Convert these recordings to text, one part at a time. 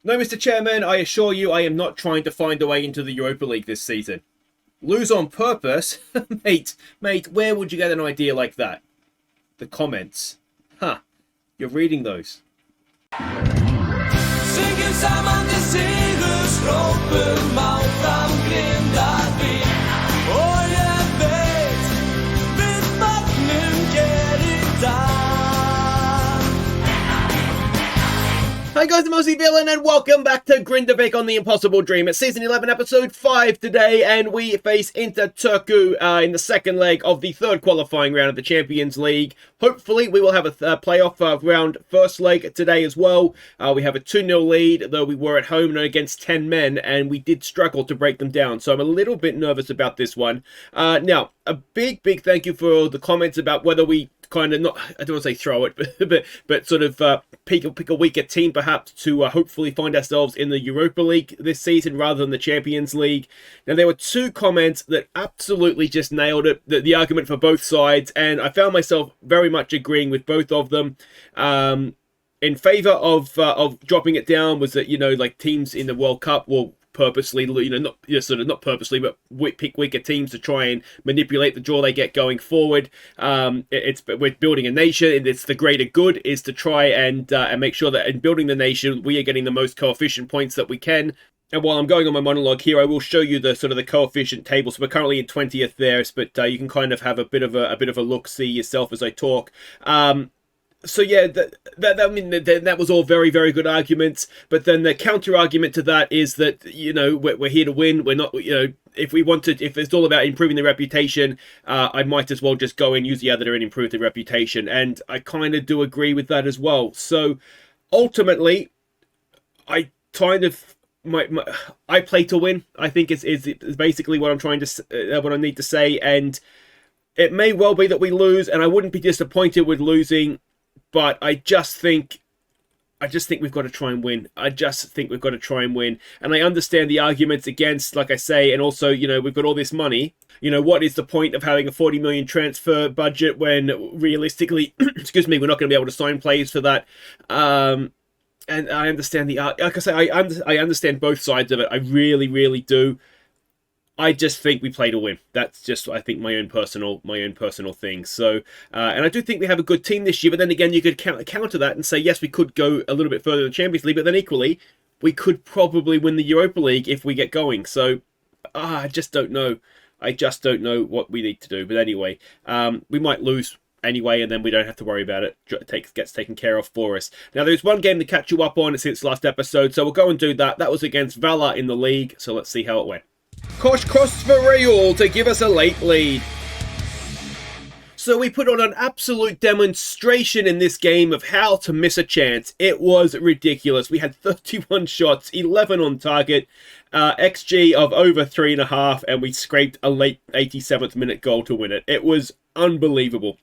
No, Mr. Chairman, I assure you I am not trying to find a way into the Europa League this season. Lose on purpose? mate, where would you get an idea like that? The comments. Huh, you're reading those. Syngur saman til sigurstrópum áfram Grindavik. Og ég veit, við magnum gerir dag. Hi guys, I'm Aussie Villain and welcome back to Grindavik on the Impossible Dream. It's season 11 episode 5 today and we face Inter Turku in the second leg of the third qualifying round of the Champions League. Hopefully we will have a playoff round first leg today as well. We have a 2-0 lead, though we were at home and against 10 men and we did struggle to break them down. So I'm a little bit nervous about this one. Now, a big thank you for the comments about whether we kind of, not, I don't want to say throw it, but sort of pick a weaker team perhaps to hopefully find ourselves in the Europa League this season rather than the Champions League. Now, there were two comments that absolutely just nailed it, the argument for both sides, and I found myself very much agreeing with both of them. In favour of dropping it down was that, you know, like teams in the World Cup will purposely, not purposely, but pick weaker teams to try and manipulate the draw they get going forward. We're building a nation, and it's the greater good is to try and make sure that in building the nation, we are getting the most coefficient points that we can. And while I'm going on my monologue here, I will show you the sort of the coefficient table. So we're currently in 20th there, but you can kind of have a bit of a look see yourself as I talk. So yeah, that was all very good arguments. But then the counter argument to that is that, you know, we're here to win. We're not, you know, if it's all about improving the reputation, I might as well just go and use the editor and improve the reputation. And I kind of do agree with that as well. So ultimately, I kind of I play to win. I think is basically what I'm trying to what I need to say. And it may well be that we lose, and I wouldn't be disappointed with losing. But I just think we've got to try and win. And I understand the arguments against, like I say, and also, you know, we've got all this money. You know, what is the point of having a 40 million transfer budget when realistically, excuse me, we're not going to be able to sign players for that. And I understand like I say, I understand both sides of it. I really do. I just think we play to win. That's just, I think, my own personal thing. So, and I do think we have a good team this year. But then again, you could counter that and say, yes, we could go a little bit further in the Champions League. But then equally, we could probably win the Europa League if we get going. So, I just don't know. I just don't know what we need to do. But anyway, we might lose anyway, and then we don't have to worry about it. It gets taken care of for us. Now, there's one game to catch you up on since last episode. So we'll go and do that. That was against Vala in the league. So let's see how it went. Kosh cross for Real to give us a late lead. So we put on an absolute demonstration in this game of how to miss a chance. It was ridiculous. We had 31 shots, 11 on target, XG of over 3.5, and we scraped a late 87th minute goal to win it. It was unbelievable.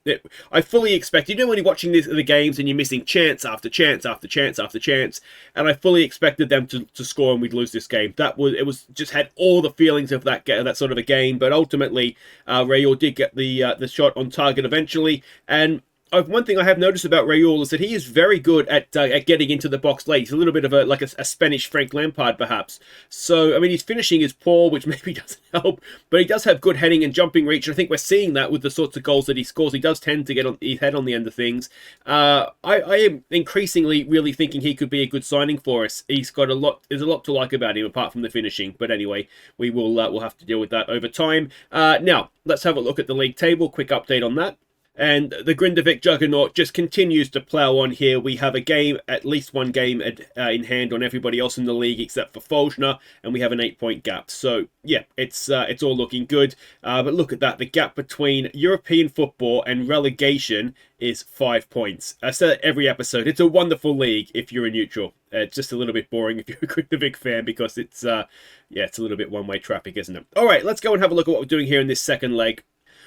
I fully expect, you know, when you're watching the games and you're missing chance after chance after chance after chance, and I fully expected them to score and we'd lose this game. It was just had all the feelings of that sort of a game, but ultimately Real did get the shot on target eventually. And one thing I have noticed about Real is that he is very good at getting into the box late. He's a little bit of a Spanish Frank Lampard, perhaps. So, I mean, his finishing is poor, which maybe doesn't help, but he does have good heading and jumping reach. And I think we're seeing that with the sorts of goals that he scores. He does tend to get his head on the end of things. I am increasingly really thinking he could be a good signing for us. There's a lot to like about him apart from the finishing. But anyway, we'll have to deal with that over time. Now, let's have a look at the league table. Quick update on that. And the Grindavik juggernaut just continues to plough on here. We have at least one game in hand on everybody else in the league except for Folsna, and we have an 8-point gap. So yeah, it's all looking good. But look at that, the gap between European football and relegation is 5 points. I said it every episode. It's a wonderful league if you're a neutral. It's just a little bit boring if you're a Grindavik fan because it's a little bit one-way traffic, isn't it? All right, let's go and have a look at what we're doing here in this second leg.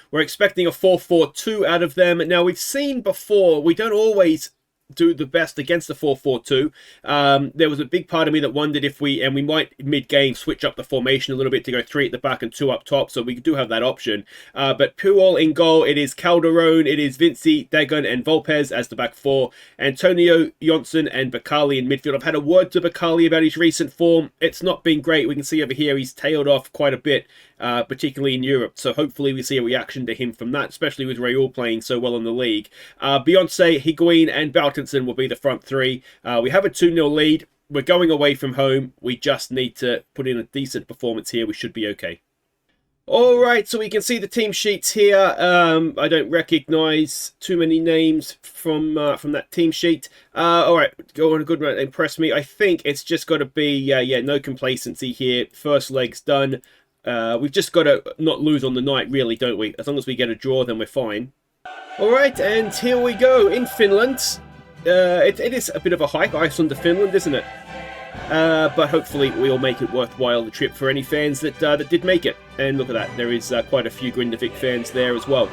We're expecting a 4-4-2 out of them. Now, we've seen before, we don't always do the best against the 4-4-2. There was a big part of me that wondered if we might mid-game switch up the formation a little bit to go 3 at the back and 2 up top, so we do have that option. But Puyol in goal, it is Calderon, it is Vinci, Dagon and Volpez as the back 4, Antonio, Jonsson and Bakali in midfield. I've had a word to Bakali about his recent form. It's not been great. We can see over here he's tailed off quite a bit, particularly in Europe, so hopefully we see a reaction to him from that, especially with Raul playing so well in the league. Beyonce, Higuain and Boutenson will be the front 3. We have a 2-0 lead. We're going away from home. We just need to put in a decent performance here. We should be okay. Alright, so we can see the team sheets here. I don't recognise too many names from that team sheet. Alright, go on a good run. Impress me. I think it's just got to be, no complacency here. First leg's done. We've just got to not lose on the night, really, don't we? As long as we get a draw, then we're fine. Alright, and here we go in Finland. It is a bit of a hike, Iceland to Finland, isn't it? But hopefully we'll make it worthwhile, the trip, for any fans that did make it. And look at that, there is quite a few Grindavik fans there as well.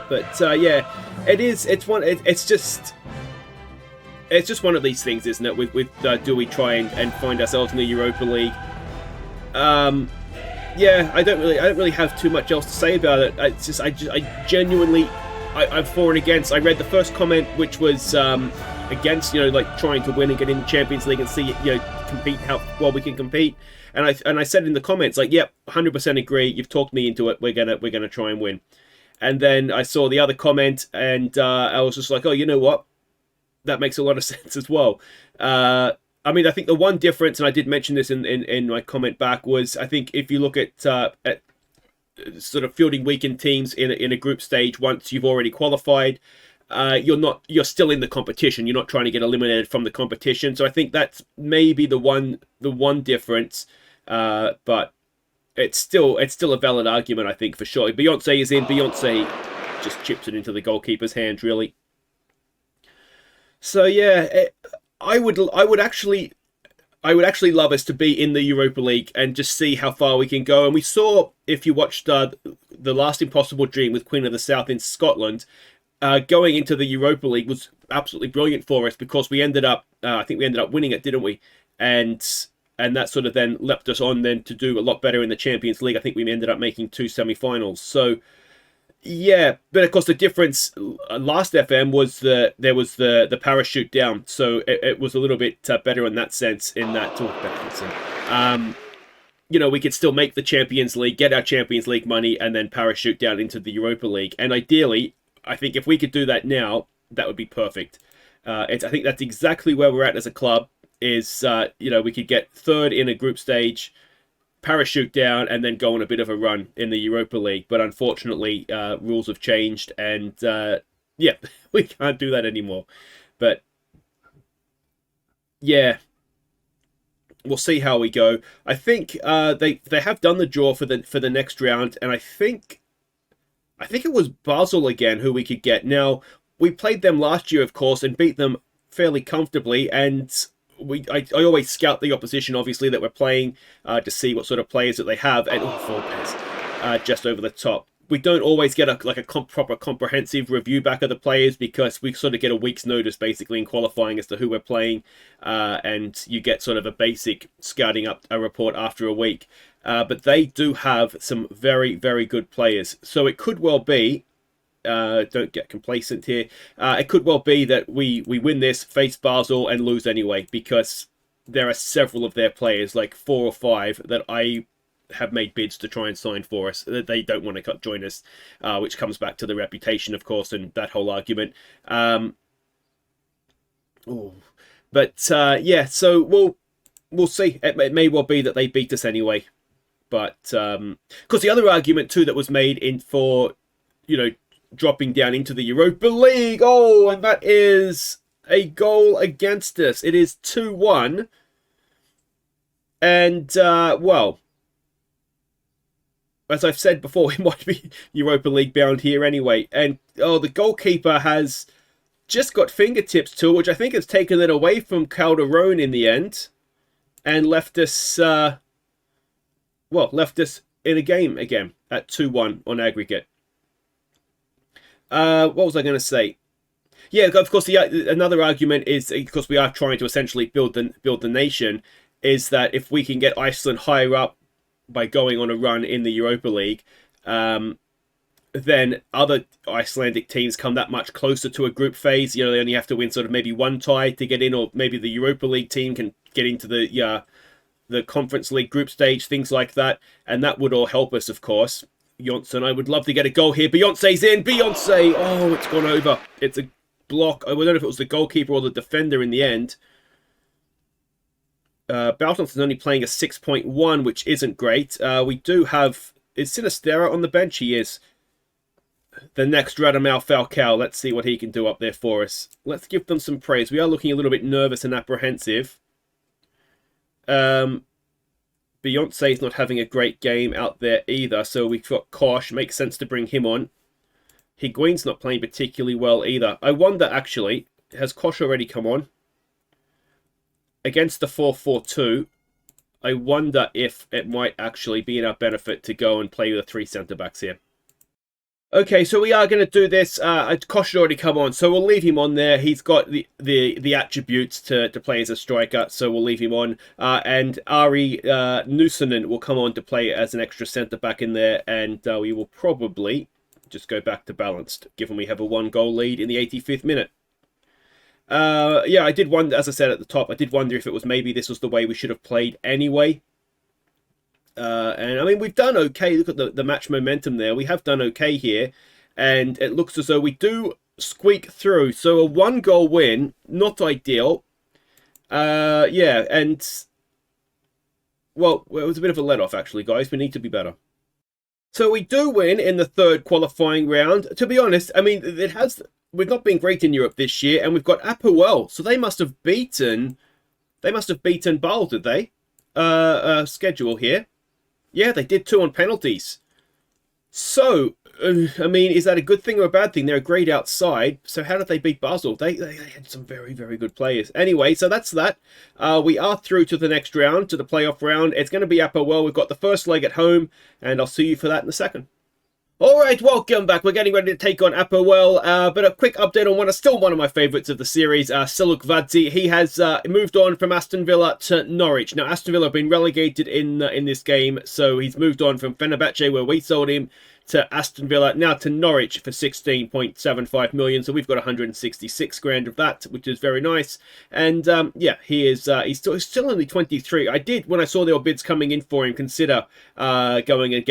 But yeah, it's just one of these things, isn't it? With do we try and find ourselves in the Europa League? Yeah, I don't really have too much else to say about it. It's just I genuinely I'm for and against. I read the first comment, which was against, like trying to win and get in the Champions League and see, compete how well we can compete. And I said in the comments, like, yep, 100% agree. You've talked me into it. We're gonna try and win. And then I saw the other comment, and I was just like, oh, you know what? That makes a lot of sense as well. I mean, I think the one difference, and I did mention this in my comment back, was I think if you look at sort of fielding weakened teams in a group stage, once you've already qualified, you're still in the competition. You're not trying to get eliminated from the competition. So I think that's maybe the one difference, but it's still a valid argument, I think, for sure. Beyonce is in. Beyonce just chips it into the goalkeeper's hand, really. So yeah. I would actually love us to be in the Europa League and just see how far we can go. And we saw, if you watched the last Impossible Dream with Queen of the South in Scotland, going into the Europa League was absolutely brilliant for us, because we ended up, I think we ended up winning it, didn't we? And that sort of then leapt us on then to do a lot better in the Champions League. I think we ended up making 2 semi-finals. So yeah, but of course the difference last FM was there was the parachute down, so it was a little bit better in that sense. We could still make the Champions League, get our Champions League money, and then parachute down into the Europa League. And ideally, I think if we could do that now, that would be perfect. I think that's exactly where we're at as a club. Is we could get third in a group stage, parachute down, and then go on a bit of a run in the Europa League. But unfortunately, rules have changed, and yeah, we can't do that anymore. But yeah, we'll see how we go. I think they have done the draw for the next round, and I think it was Basel again who we could get. Now, we played them last year, of course, and beat them fairly comfortably, and I always scout the opposition, obviously, that we're playing to see what sort of players that they have. And Volpez just over the top. We don't always get a proper comprehensive review back of the players, because we sort of get a week's notice basically in qualifying as to who we're playing, and you get sort of a basic scouting up a report after a week. But they do have some very, very good players. So it could well be, don't get complacent here, it could well be that we win this, face Basel, and lose anyway, because there are several of their players, like 4 or 5, that I have made bids to try and sign for us. They don't want to join us, which comes back to the reputation, of course, and that whole argument. Yeah, so we'll see. It may well be that they beat us anyway. But because the other argument too that was made for dropping down into the Europa League, and that is a goal against us. It is 2-1, and well, as I've said before, we might be Europa League bound here anyway. And the goalkeeper has just got fingertips to it, which I think has taken it away from Calderon in the end, and left us in a game again at 2-1 on aggregate. What was I going to say? Yeah, of course. Another argument is, because we are trying to essentially build the nation, is that if we can get Iceland higher up by going on a run in the Europa League, then other Icelandic teams come that much closer to a group phase. You know, they only have to win sort of maybe one tie to get in, or maybe the Europa League team can get into the Conference League group stage, things like that, and that would all help us, of course. Jonsson, I would love to get a goal here. Beyonce's in. Beyonce! Oh, it's gone over. It's a block. I don't know if it was the goalkeeper or the defender in the end. Baltonson's only playing a 6.1, which isn't great. We do have... Is Sinistera on the bench? He is. The next Radamel Falcao. Let's see what he can do up there for us. Let's give them some praise. We are looking a little bit nervous and apprehensive. Beyonce's not having a great game out there either, so we've got Kosh. Makes sense to bring him on. Higuain's not playing particularly well either. I wonder, actually, has Kosh already come on? Against the 4-4-2, I wonder if it might actually be in our benefit to go and play with the 3 centre-backs here. Okay, so we are going to do this. Kosh had already come on, so we'll leave him on there. He's got the attributes to play as a striker, so we'll leave him on. And Ari Nusanen will come on to play as an extra centre-back in there, and we will probably just go back to balanced, given we have a 1-goal lead in the 85th minute. Yeah, I did wonder, as I said at the top, I did wonder if it was maybe this was the way we should have played anyway. And I mean, we've done okay. Look at the match momentum there. We have done okay here. And it looks as though we do squeak through. So a 1-goal win, not ideal. Yeah, and... Well, it was a bit of a let-off, actually, guys. We need to be better. So we do win in the 3rd qualifying round. To be honest, I mean, we've not been great in Europe this year. And we've got Apoel. So they must have beaten... Bâle, did they? Schedule here. Yeah, they did 2 on penalties. So, I mean, is that a good thing or a bad thing? They're a grade outside. So how did they beat Basel? They had some very, very good players. Anyway, so that's that. We are through to the next round, to the playoff round. It's going to be Apoel. We've got the first leg at home, and I'll see you for that in a second. Alright, welcome back. We're getting ready to take on Apoel, but a quick update on still one of my favourites of the series, Seluk Vadzi. He has moved on from Aston Villa to Norwich. Now, Aston Villa have been relegated in this game, so he's moved on from Fenerbahce, where we sold him, to Aston Villa, now to Norwich for 16.75 million. So we've got 166 grand of that, which is very nice. And yeah, he's still only 23. I did, when I saw the bids coming in for him, consider going and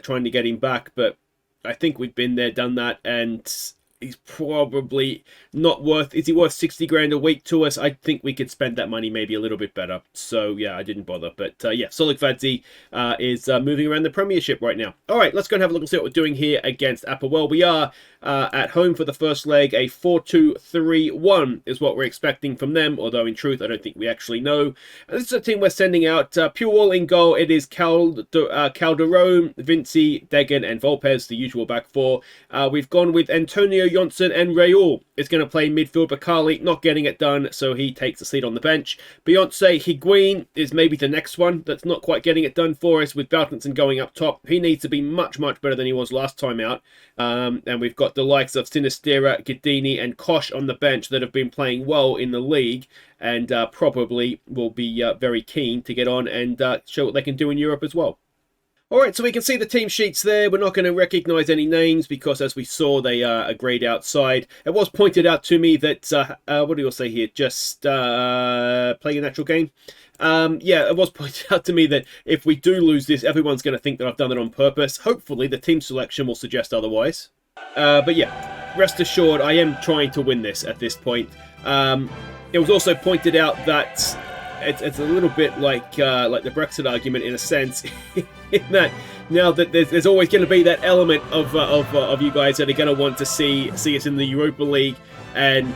trying to get him back, but I think we've been there, done that, and he's probably not worth... Is he worth 60 grand a week to us? I think we could spend that money maybe a little bit better. So, yeah, I didn't bother. But, yeah, Seluk Vadzi is moving around the Premiership right now. All right, let's go and have a look and see what we're doing here against Apoel. We are at home for the first leg. A 4-2-3-1 is what we're expecting from them, although in truth, I don't think we actually know. And this is a team we're sending out. Puel in goal. It is Calderone, Vinci, Degen, and Volpez, the usual back four. We've gone with Antonio Jonsson, and Raul is going to play midfield. Bakali not getting it done, so he takes a seat on the bench. Beyonce Higuain is maybe the next one that's not quite getting it done for us, with Baltinson going up top. He needs to be much, much better than he was last time out. And we've got the likes of Sinistera, Giddini, and Kosh on the bench that have been playing well in the league, and probably will be very keen to get on and show what they can do in Europe as well. Alright, so we can see the team sheets there. We're not going to recognise any names because, as we saw, they are a grade outside. It was pointed out to me that, what do you say here? Just playing a natural game? Yeah, it was pointed out to me that if we do lose this, everyone's going to think that I've done it on purpose. Hopefully, the team selection will suggest otherwise. But yeah, rest assured, I am trying to win this at this point. It was also pointed out that it's a little bit like the Brexit argument in a sense, in that now that there's always going to be that element of you guys that are going to want to see us in the Europa League, and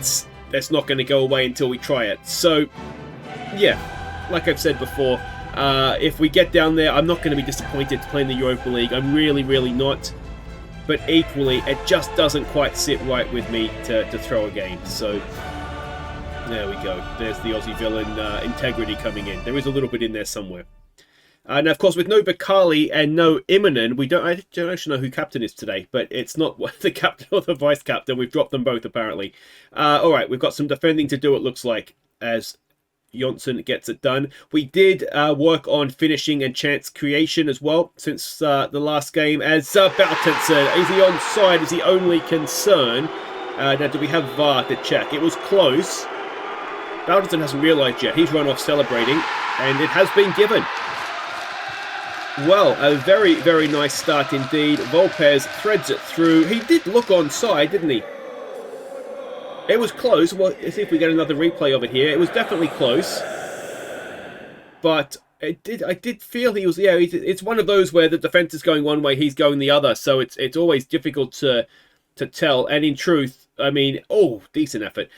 that's not going to go away until we try it. So, yeah, like I've said before, if we get down there, I'm not going to be disappointed to play in the Europa League. I'm really, really not. But equally, it just doesn't quite sit right with me to throw a game. So there we go. There's the Aussie villain integrity coming in. There is a little bit in there somewhere. And of course, with no Bakali and no Immonen, I don't actually know who captain is today, but it's not the captain or the vice captain. We've dropped them both, apparently. All right, we've got some defending to do, it looks like, as Jonsson gets it done. We did work on finishing and chance creation as well since the last game, as Baltensen, is he onside, is the only concern. Now, do we have VAR to check? It was close. Baltensen hasn't realised yet. He's run off celebrating, and it has been given. Well, a very, very nice start indeed. Volpez threads it through. He did look onside, didn't he? It was close. Well, let's see if we get another replay of it here. It was definitely close. But I did feel he was... Yeah, it's one of those where the defence is going one way, he's going the other. So it's always difficult to tell. And in truth, I mean... Oh, decent effort.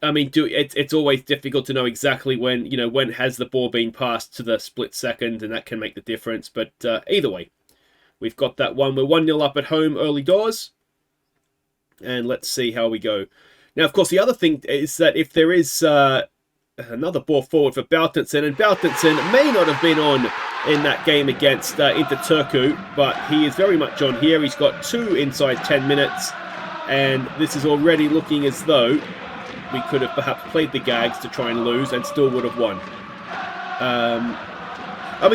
It's always difficult to know exactly when has the ball been passed to the split second, and that can make the difference. But either way, we've got that one. We're 1-0 up at home early doors. And let's see how we go. Now, of course, the other thing is that if there is another ball forward for Baltensen, and Baltensen may not have been on in that game against Inter Turku, but he is very much on here. He's got 2 inside 10 minutes, and this is already looking as though we could have perhaps played the gags to try and lose and still would have won.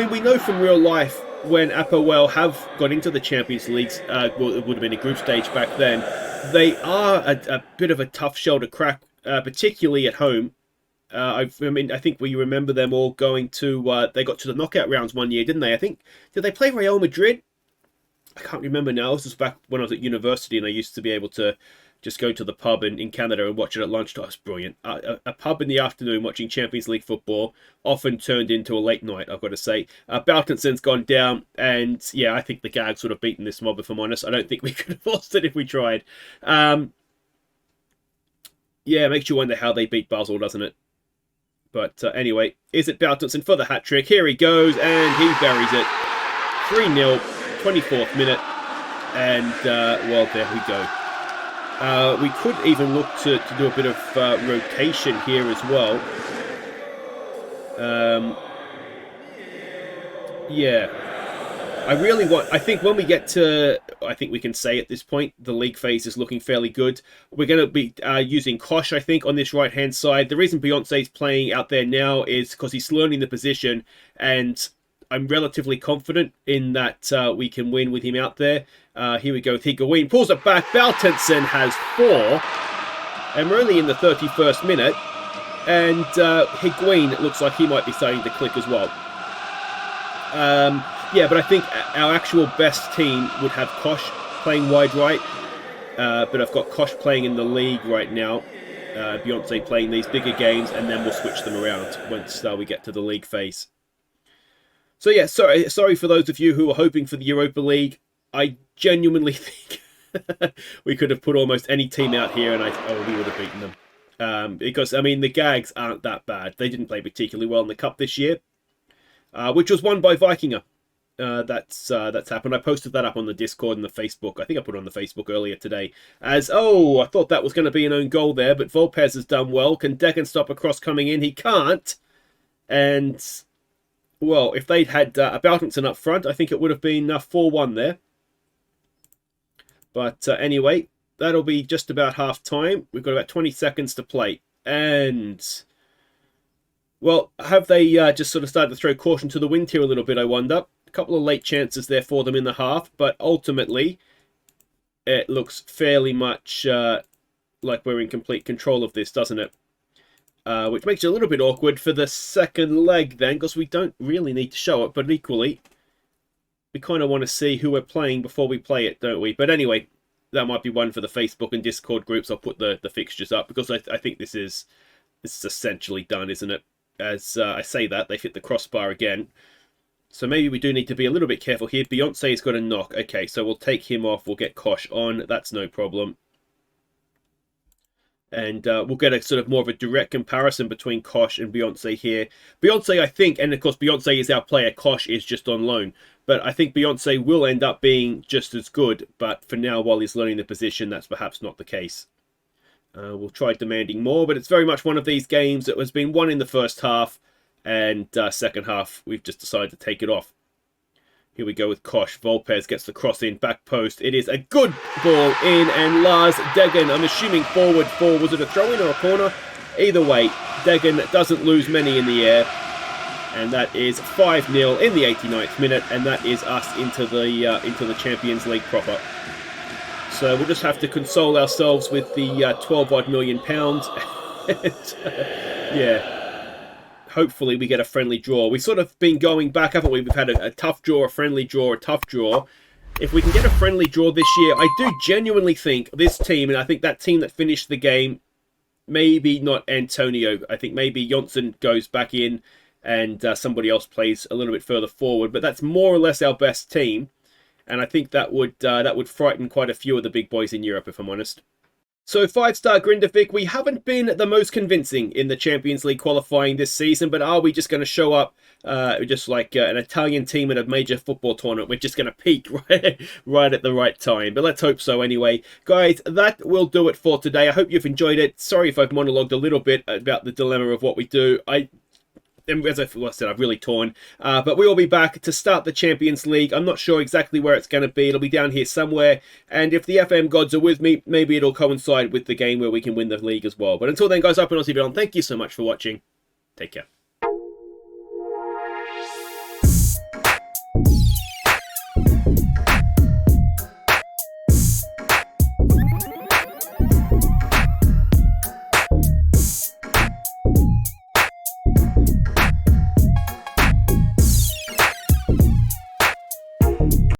We know from real life when Apoel have got into the Champions Leagues, it would have been a group stage back then, they are a bit of a tough shell to crack, particularly at home. I think we remember them all going to... they got to the knockout rounds one year, didn't they? Did they play Real Madrid? I can't remember now. This was back when I was at university, and I used to be able to just go to the pub in Canada and watch it at lunchtime. It's brilliant. A pub in the afternoon watching Champions League football often turned into a late night, I've got to say. Baltensen's gone down, and yeah, I think the Gags would have beaten this mob, if I'm honest. I don't think we could have lost it if we tried. Yeah, makes you wonder how they beat Basel, doesn't it? But anyway, is it Baltensen for the hat-trick? Here he goes, and he buries it. 3-0, 24th minute, and well, there we go. We could even look to do a bit of rotation here as well. Yeah. I think when we get to... I think we can say at this point, the league phase is looking fairly good. We're going to be using Kosh, I think, on this right-hand side. The reason Beyonce's playing out there now is because he's learning the position, and I'm relatively confident in that we can win with him out there. Here we go with Higuain. Pulls it back. Baltensen has 4. And we're only in the 31st minute. And Higuain looks like he might be starting to click as well. Yeah, but I think our actual best team would have Kosh playing wide right. But I've got Kosh playing in the league right now. Beyonce playing these bigger games. And then we'll switch them around once we get to the league phase. So yeah, sorry for those of you who are hoping for the Europa League. I genuinely think we could have put almost any team out here, and we would have beaten them. Because the Gags aren't that bad. They didn't play particularly well in the cup this year, which was won by Vikinger. That's happened. I posted that up on the Discord and the Facebook. I think I put it on the Facebook earlier today. I thought that was going to be an own goal there, but Volpez has done well. Can Decken stop a cross coming in? He can't. And well, if they'd had Baltensen up front, I think it would have been 4-1 there. But anyway, that'll be just about half time. We've got about 20 seconds to play. And, well, have they just sort of started to throw caution to the wind here a little bit, I wonder? A couple of late chances there for them in the half. But ultimately, it looks fairly much like we're in complete control of this, doesn't it? Which makes it a little bit awkward for the second leg then, because we don't really need to show it. But equally, we kind of want to see who we're playing before we play it, don't we? But anyway, that might be one for the Facebook and Discord groups. I'll put the fixtures up, because I think this is essentially done, isn't it? As I say that, they've hit the crossbar again. So maybe we do need to be a little bit careful here. Beyonce's got a knock. Okay, so we'll take him off. We'll get Kosh on. That's no problem. And we'll get a sort of more of a direct comparison between Kosh and Beyonce here. Beyonce, I think, and of course Beyonce is our player, Kosh is just on loan. But I think Beyonce will end up being just as good. But for now, while he's learning the position, that's perhaps not the case. We'll try demanding more, but it's very much one of these games that has been won in the first half. And second half, we've just decided to take it off. Here we go with Kosh. Volpez gets the cross in, back post. It is a good ball in, and Lars Degen, I'm assuming forward for, was it a throw-in or a corner? Either way, Degen doesn't lose many in the air. And that is 5-0 in the 89th minute, and that is us into the Champions League proper. So we'll just have to console ourselves with the 12-odd million pounds. Yeah. Hopefully we get a friendly draw. We've sort of been going back, haven't we? We've had a tough draw, a friendly draw, a tough draw. If we can get a friendly draw this year, I do genuinely think this team, and I think that team that finished the game, maybe not Antonio, I think maybe Jonsson goes back in and somebody else plays a little bit further forward. But that's more or less our best team. And I think that would frighten quite a few of the big boys in Europe, if I'm honest. So 5-star Grindavik, we haven't been the most convincing in the Champions League qualifying this season, but are we just going to show up just like an Italian team at a major football tournament? We're just going to peak right at the right time, but let's hope so anyway. Guys, that will do it for today. I hope you've enjoyed it. Sorry if I've monologued a little bit about the dilemma of what we do. As I said, I've really torn. But we will be back to start the Champions League. I'm not sure exactly where it's going to be. It'll be down here somewhere. And if the FM gods are with me, maybe it'll coincide with the game where we can win the league as well. But until then, guys, I've been Aussie, and thank you so much for watching. Take care.